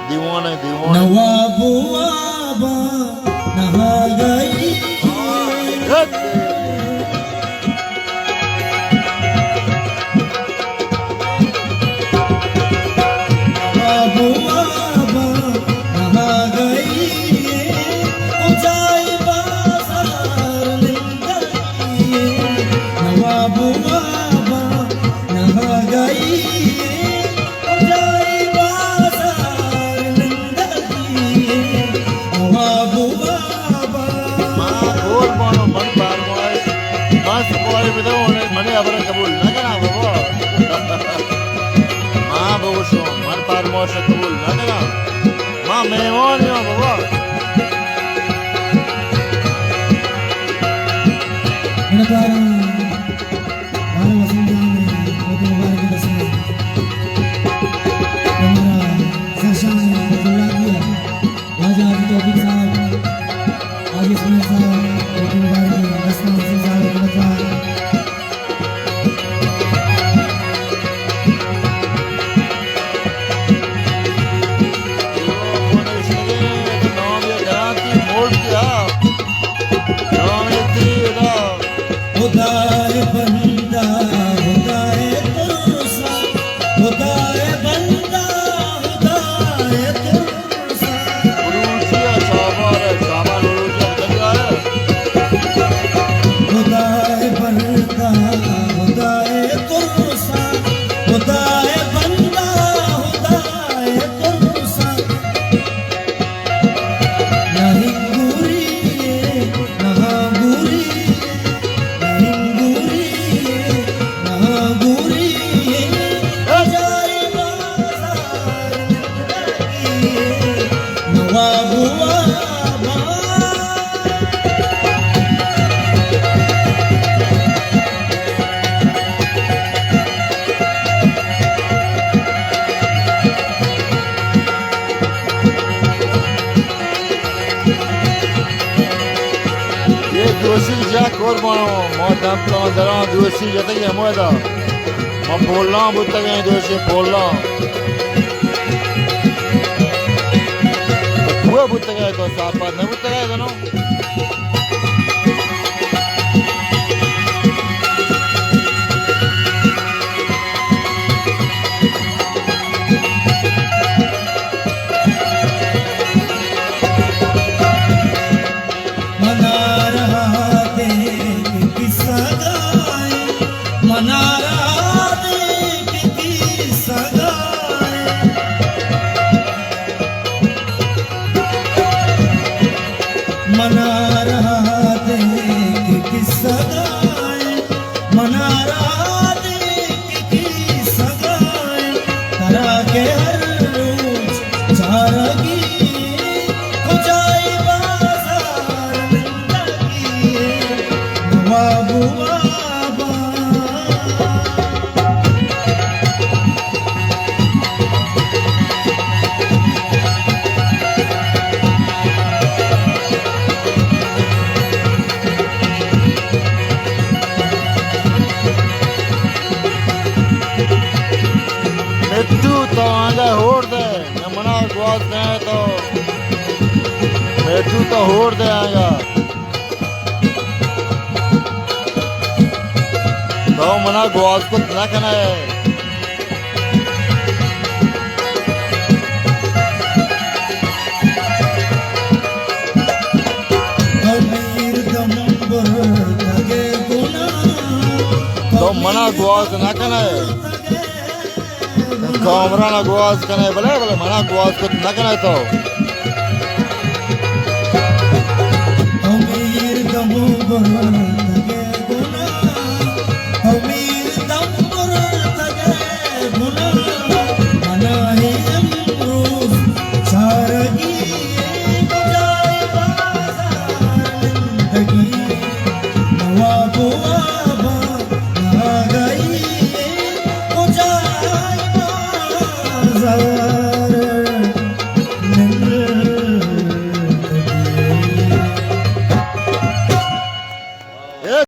दीवाने दीवाने नवाबुआबा नहा गई नवाबुआबा नहा गई ऊंचाई बाजार निंदगी नवाबुआबा नहा गई ऊंचाई बाजार निंदगी नवाबुआबा बोल मानो मन बार मोय बस बोल बिदो मने अबर कबूल ना करा बाबा मां बोशो मन पार मोश कबूल ना करा मां मेहमान यो बाबा नकारा हमारे वसंत में बहुत मुबारक के दस हमारा सरशान ने बदला किया राजा आदि तौफीक साहब आगे सुने साहब बहुत मुबारक के दस वसंत साहब के बता खुदाए बंदा खुदाए तुरसा खुदाए बंदा खुदाए तुरसा खुदाए बंदा खुदाए तुरसा खुदाए बंदा खुदाए तुरसा नहीं बुरी नहा बुरी دوستی جا قربانو ما دم پلان دران دوستی جاتا که مویدا ما بولان بودتا که دوستی بولان کوه بودتا که تو ساپاد نبودتا که دنو मना रहा देख किस्सा गाए मना रहा देख किस्सा गाए मना रहा देख किस्सा गाए मना रहा देख किस्सा गाए करा के हर रोज चारगी मिट्टू तो आगे होड़ दे मना गुआस गए तो मिट्टू तो होड़ दे आएगा तो मना गुआस को ना करना है तो मना गुआस ना करना है कामरा ना गुआस करना है भले भले मना गुआस को ना करना है तो अमीर गमो